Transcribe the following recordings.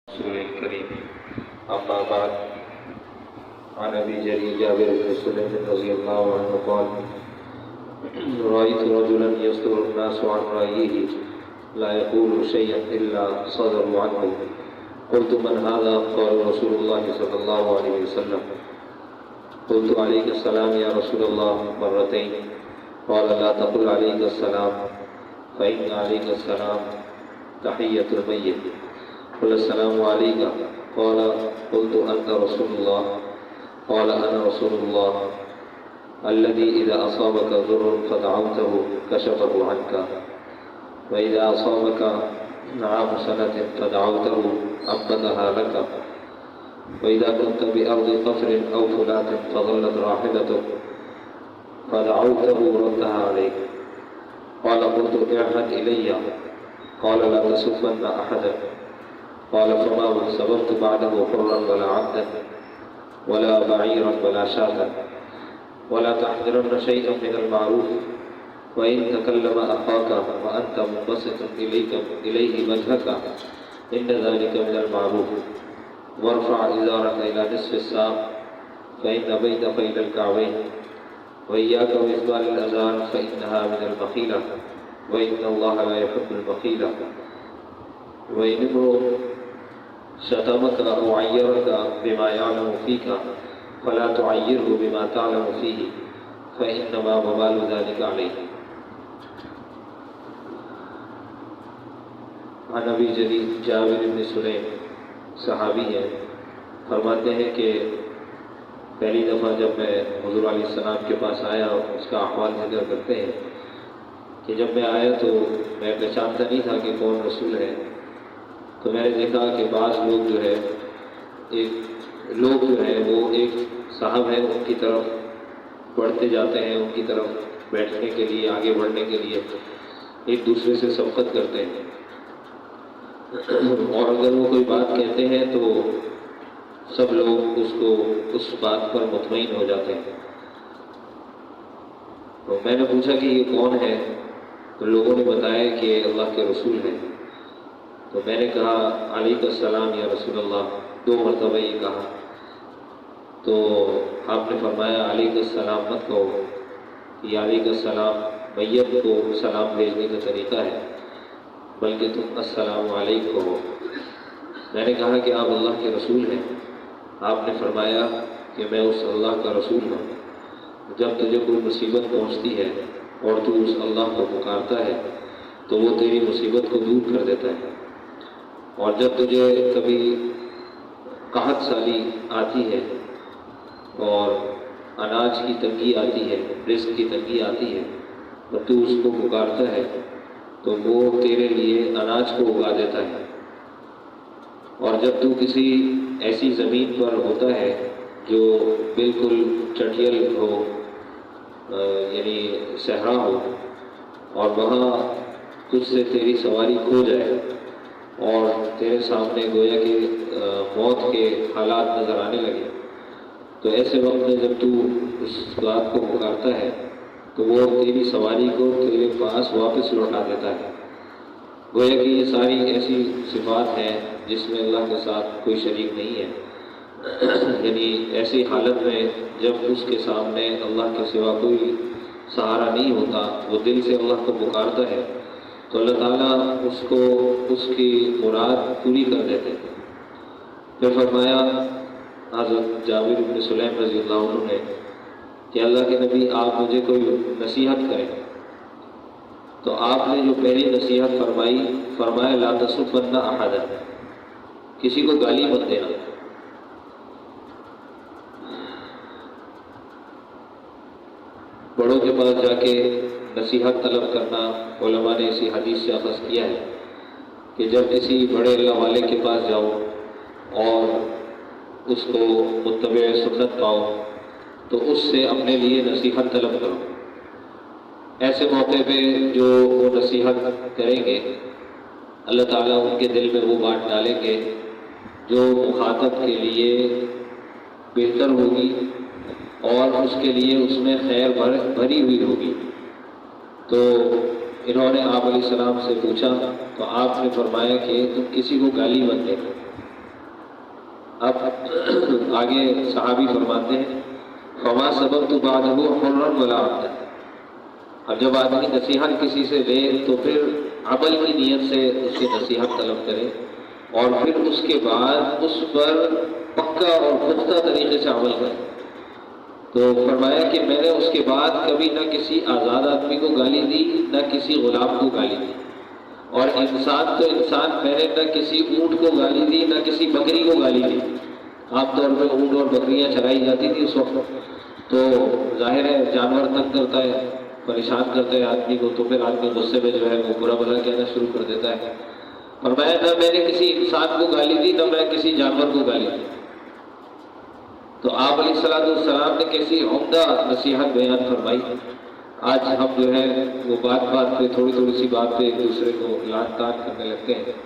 رسول الكريم أما بعد عن أبي جرير جابر بن سليم رضي الله عنه قال رأيت رجلا يصدر الناس عن رأيه لا يقول شيئا إلا صدروا عنه قلت من هذا؟ قال رسول الله صلى الله عليه وسلم قلت عليك السلام يا رسول الله مرتين قال لا تقل عليك السلام فإن عليك السلام تحية الميت قل السلام عليك قال قلت أنت رسول الله قال أنا رسول الله الذي إذا أصابك ضر فدعوته كشفه عنك وإذا أصابك عام سنة فدعوته أنبتها لك وإذا كنت بأرض قفر أو فلات فظلت راحلتك فدعوته ردها عليك قال قلت اعهد إلي قال لا تسبن أحدا قال فما سببت بعده حرا ولا عبدا ولا بعيرا ولا شاة ولا تحذرن شيئا من المعروف وإن تكلم أخاك وأنت منبسط إليه وجهك إن ذلك من المعروف وارفع إزارك إلى نصف الساق فإن بيت فإلى الكعبين وإياك وإسبال الأذان فإنها من البخيلة وإن الله لا يحب البخيلة وإن امرؤ شتمك أو عيرك بما يعلم فيك فلا تعيره بما تعلم فيه فإنما وبال ذلك عليه. عن ابی جریر جابر بن سلیم صحابی ہیں، فرماتے ہیں کہ پہلی دفعہ جب میں حضور علیہ السلام کے پاس آیا اس کا احوال ذکر کرتے ہیں کہ جب میں آیا تو میں پہچانتا نہیں تھا کہ کون رسول ہے، تو میں نے دیکھا کہ بعض لوگ جو ہے وہ ایک صاحب ہیں ان کی طرف بڑھتے جاتے ہیں، ان کی طرف بیٹھنے کے لیے آگے بڑھنے کے لیے ایک دوسرے سے سبقت کرتے ہیں، اور اگر وہ کوئی بات کہتے ہیں تو سب لوگ اس بات پر مطمئن ہو جاتے ہیں۔ تو میں نے پوچھا کہ یہ کون ہے؟ تو لوگوں نے بتایا کہ اللہ کے رسول ہیں۔ تو میں نے کہا علیک السلام یا رسول اللہ، 2 مرتبہ یہ کہا۔ تو آپ نے فرمایا علیک السلام مت کہو، یہ علیک السلام میت کو سلام بھیجنے کا طریقہ ہے، بلکہ تم السلام علیکم کہو۔ میں نے کہا کہ آپ اللہ کے رسول ہیں۔ آپ نے فرمایا کہ میں اس اللہ کا رسول ہوں، جب تجھے کوئی مصیبت پہنچتی ہے اور تو اس اللہ کو پکارتا ہے تو وہ تیری مصیبت کو دور کر دیتا ہے، اور جب تجھے کبھی قحط سالی آتی ہے اور اناج کی تنگی آتی ہے، رزق کی تنگی آتی ہے، اور تو اس کو پکارتا ہے تو وہ تیرے لیے اناج کو اگا دیتا ہے، اور جب تو کسی ایسی زمین پر ہوتا ہے جو بالکل چٹیل ہو، یعنی صحرا ہو، اور وہاں تجھ سے تیری سواری کھو جائے اور تیرے سامنے گویا کہ موت کے حالات نظر آنے لگے، تو ایسے وقت میں جب تو اس بات کو پکارتا ہے تو وہ تیری سواری کو تیرے پاس واپس لوٹا دیتا ہے۔ گویا کہ یہ ساری ایسی صفات ہیں جس میں اللہ کے ساتھ کوئی شریک نہیں ہے، یعنی ایسی حالت میں جب اس کے سامنے اللہ کے سوا کوئی سہارا نہیں ہوتا، وہ دل سے اللہ کو پکارتا ہے تو اللہ تعالیٰ اس کی مراد پوری کر دیتے ہیں۔ پھر فرمایا حضرت جابر بن سلیم رضی اللہ عنہ نے کہ اللہ کے نبی آپ مجھے کوئی نصیحت کریں، تو آپ نے جو پہلی نصیحت فرمایا لا تسبن احدا، کسی کو گالی مت دینا۔ بڑوں کے پاس جا کے نصیحت طلب کرنا، علماء نے اسی حدیث سے اخذ کیا ہے کہ جب کسی بڑے اللہ والے کے پاس جاؤ اور اس کو متبع سنت پاؤ تو اس سے اپنے لیے نصیحت طلب کرو۔ ایسے موقع پہ جو وہ نصیحت کریں گے اللہ تعالیٰ ان کے دل میں وہ بات ڈالیں گے جو مخاطب کے لیے بہتر ہوگی اور اس کے لیے اس میں خیر بھری ہوئی ہوگی۔ تو انہوں نے آپ علیہ السلام سے پوچھا تو آپ نے فرمایا کہ تم کسی کو گالی مت دینا، اب آگے صحابی فرماتے ہیں فما سبقت بعده حرا ولا عبدا. اب جب آدمی نصیحت کسی سے لے تو پھر عمل کی نیت سے اس سے نصیحت طلب کرے اور پھر اس کے بعد اس پر پکا اور پختہ طریقے سے عمل کرے. تو فرمایا کہ میں نے اس کے بعد کبھی نہ کسی آزاد آدمی کو گالی دی نہ کسی غلام کو گالی دی. اور انسان تو انسان، میں نے نہ کسی اونٹ کو گالی دی نہ کسی بکری کو گالی دی. عام طور پہ اونٹ اور بکریاں چرائی جاتی تھی اس وقت، تو ظاہر ہے جانور تنگ کرتا ہے، پریشان کرتا ہے آدمی کو، تو پھر آدمی غصے میں جو ہے وہ برا بھلا کہنا شروع کر دیتا ہے. فرمایا نہ میں نے کسی انسان کو گالی دی نہ میں کسی جانور کو گالی دی. تو آپ علیہ السلام نے کیسی عمدہ نصیحت بیان فرمائی. آج ہم جو ہے وہ بات پہ تھوڑی سی بات پہ ایک دوسرے کو لان تان کرنے لگتے ہیں.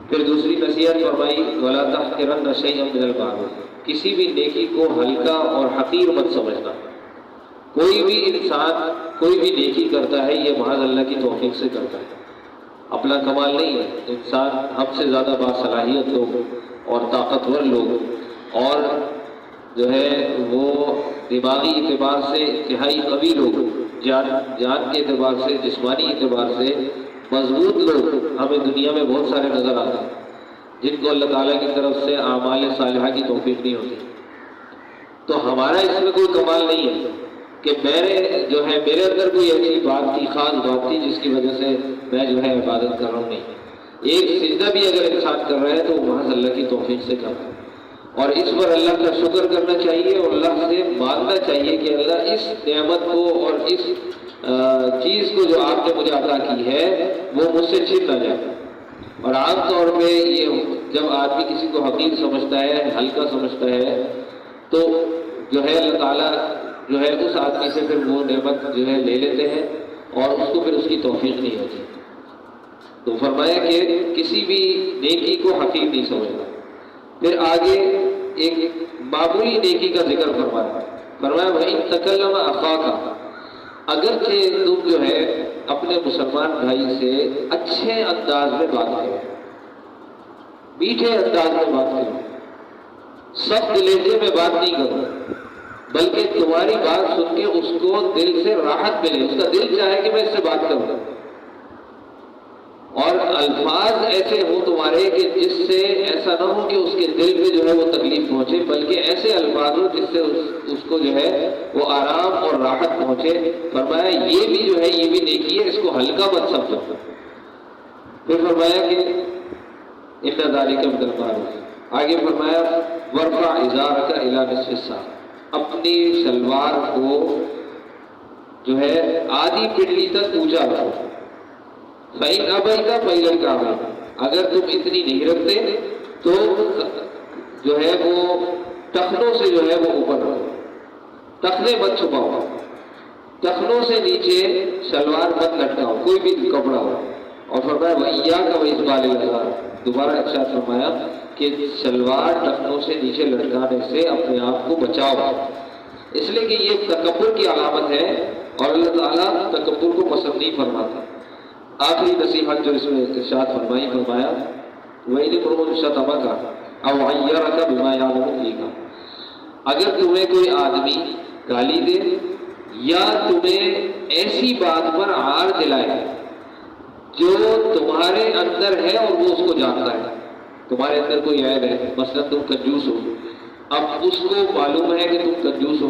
پھر دوسری نصیحت فرمائی وَلَا تَحْقِرَنَّ شَيْئًا مِنَ الْمَعْرُوفِ. کسی بھی نیکی کو ہلکا اور حقیر مت سمجھنا. کوئی بھی انسان کوئی بھی نیکی کرتا ہے یہ محض اللہ کی توفیق سے کرتا ہے، اپنا کمال نہیں ہے. انسان ہم سے زیادہ باصلاحیت لوگ اور طاقتور لوگ اور جو ہے وہ دماغی اعتبار سے انتہائی قوی لوگ، جان کے اعتبار سے، جسمانی اعتبار سے مضبوط لوگ ہمیں دنیا میں بہت سارے نظر آتے ہیں جن کو اللہ تعالیٰ کی طرف سے اعمال صالحہ کی توفیق نہیں ہوتی. تو ہمارا اس میں کوئی کمال نہیں ہے کہ میرے اندر کوئی ایسی بات تھی، خاص بات تھی جس کی وجہ سے میں جو ہے عبادت کر رہا ہوں. نہیں، ایک سجدہ بھی اگر انسان کر رہا ہے تو محض اللہ کی توفیق سے کر رہا ہے، اور اس پر اللہ کا شکر کرنا چاہیے اور اللہ سے مانگنا چاہیے کہ اللہ اس نعمت کو اور اس چیز کو جو آپ نے مجھے عطا کی ہے وہ مجھ سے چھن نہ جائے. اور عام طور پہ یہ جب آدمی کسی کو حقیر سمجھتا ہے، ہلکا سمجھتا ہے، تو جو ہے اللہ تعالیٰ جو ہے اس آدمی سے پھر وہ نعمت جو ہے لے لیتے ہیں اور اس کو پھر اس کی توفیق نہیں ہوتی. تو فرمایا کہ کسی بھی نیکی کو حقیر نہیں سمجھنا. پھر آگے ایک معمولی نیکی کا ذکر فرمایا وَإِن تَكَلَّمَ أَخَاكَ. اگرچہ تم جو ہے اپنے مسلمان بھائی سے اچھے انداز میں بات کرو، میٹھے انداز میں بات کرو، سخت لہجے میں بات نہیں کرو، بلکہ تمہاری بات سن کے اس کو دل سے راحت ملے، اس کا دل چاہے کہ میں اس سے بات کروں، اور الفاظ ایسے ہوں تمہارے کہ جس سے ایسا نہ ہو کہ اس کے دل پہ جو ہے وہ تکلیف پہنچے، بلکہ ایسے الفاظ ہو جس سے اس کو جو ہے وہ آرام اور راحت پہنچے. فرمایا یہ بھی جو ہے یہ بھی نیکی ہے، اس کو ہلکا مت سمجھو. پھر فرمایا کہ اِنَّ ذَلِكَ مِنَ الْمَعْرُوفِ. آگے فرمایا وَارْفَعْ إِزَارَكَ إِلَىٰ نِصْفِ السَّاقِ. اپنی شلوار کو جو ہے آدھی پنڈلی تک اونچا رکھو. فَإِنْ أَبَيْتَ فَإِلَى الْكَعْبَيْنِ. اگر تم اتنی نہیں رکھتے تو جو ہے وہ ٹخنوں سے جو ہے وہ اوپر رکھو، ٹخنے مت چھپاؤ، ٹخنوں سے نیچے شلوار مت لٹکاؤ، کوئی بھی کپڑا ہو. اور فرمایا وَإِيَّاكَ وَإِسْبَالِ الْإِزَارِ. دوبارہ ارشاد فرمایا کہ شلوار ٹخنوں سے نیچے لٹکانے سے اپنے آپ کو بچاؤ، اس لیے کہ یہ تکبر کی علامت ہے اور اللہ تعالیٰ تکبر کو پسند نہیں فرماتا. آخری نصیحت جو اس میں ارشاد فرمایا وَإِنِ امْرُؤٌ شَتَمَكَ أَوْ عَيَّرَكَ بِمَا يَعْلَمُ فِيكَ. اگر تمہیں کوئی آدمی گالی دے یا تمہیں ایسی بات پر عار دلائے جو تمہارے اندر ہے اور وہ اس کو جانتا ہے، تمہارے اندر کوئی عیب ہے، مثلا تم کنجوس ہو، اب اس کو معلوم ہے کہ تم کنجوس ہو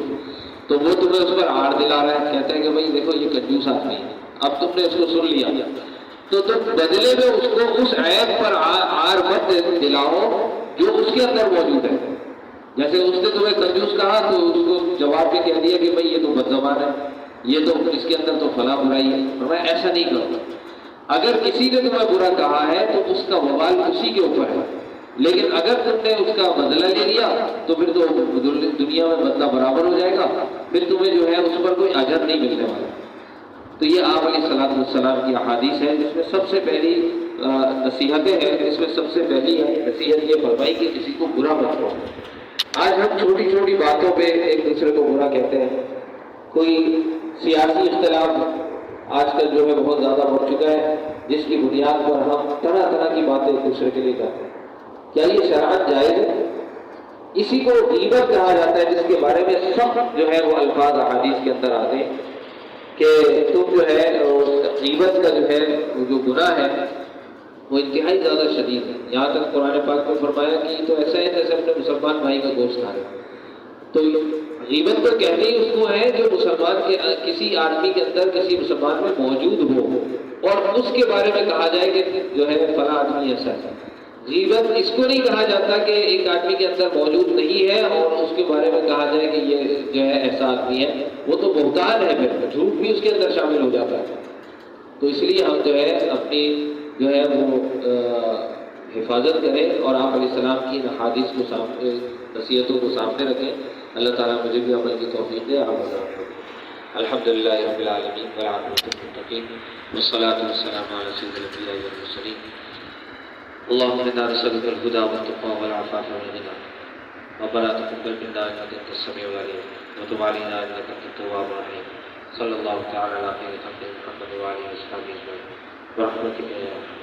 تو وہ تمہیں اس پر عار دلا رہا ہے، کہتا ہے کہ بھائی دیکھو یہ کنجوس آدمی ہے. اب تم نے اس کو سن لیا تو تم بدلے میں اس کو اس عیب پر عار مت دلاؤ جو اس کے اندر موجود ہے. جیسے اس نے تمہیں کنجوس کہا تو اس کو جواب میں کہہ دیا کہ بھائی یہ تو بد زبان ہے، یہ تو اس کے اندر تو فلاں برائی ہے. اور میں ایسا نہیں کروں. اگر کسی نے تمہیں برا کہا ہے تو اس کا وبال اسی کے اوپر ہے، لیکن اگر تم نے اس کا بدلہ لے لیا تو پھر تو دنیا میں بدلہ برابر ہو جائے گا، پھر تمہیں جو ہے اس پر کوئی اجر نہیں ملنے والا. تو یہ آپ علیہ السلام کی احادیث ہے جس میں سب سے پہلی نصیحتیں ہیں. اس میں سب سے پہلی نصیحت یہ فرمائی کہ کسی کو برا مت کہو. آج ہم چھوٹی چھوٹی باتوں پہ ایک دوسرے کو برا کہتے ہیں. کوئی سیاسی اختلاف آج کل جو ہے بہت زیادہ بڑھ چکا ہے، جس کی بنیاد پر ہم طرح طرح کی باتیں ایک دوسرے کے لیے کرتے ہیں. کیا یہ شرعن جائز ہے؟ اسی کو غیبت کہا جاتا ہے، جس کے بارے میں سخت جو ہے وہ الفاظ احادیث کے اندر آتے ہیں کہ تم جو ہے غیبت کا جو ہے وہ جو گناہ ہے وہ انتہائی زیادہ شدید ہے۔ یہاں تک قرآن پاک میں فرمایا کہ یہ تو ایسا ہے جیسے اپنے مسلمان بھائی کا گوشت کھا رہے۔ تو غیبت تو کہتے ہی اس کو ہے جو مسلمان کے کسی آدمی کے اندر کسی مسلمان میں موجود ہو اور اس کے بارے میں کہا جائے کہ جو ہے فلاں آدمی ایسا ہے۔ غیبت اس کو نہیں کہا جاتا کہ ایک آدمی کے اندر موجود نہیں ہے اور اس کے بارے میں کہا جائے کہ یہ جو ہے ایسا آدمی ہے، وہ تو بہتان ہے، پھر جھوٹ بھی اس کے اندر شامل ہو جاتا ہے۔ تو اس لیے ہم جو ہے اپنی جو ہے وہ حفاظت کریں اور آپ علیہ السلام کی ان احادیث کو سامنے، نصیحتوں کو سامنے رکھیں۔ اللہ تعالیٰ مجھے بھی عمل کی توفیق دے۔ الحمدللہ رب العالمین والعاقبۃ للمتقین والصلاۃ والسلام علی سید الانبیاء والمرسلین اللهم انا نسألك الهدى والتقى والعفاف والغنى ربنا تقبل منا انك انت السميع العليم وتب علينا انك انت التواب الرحيم صلی اللہ تعالی علی خیر خلق محمد وعلى اله وصحبه اجمعین برحمتک یا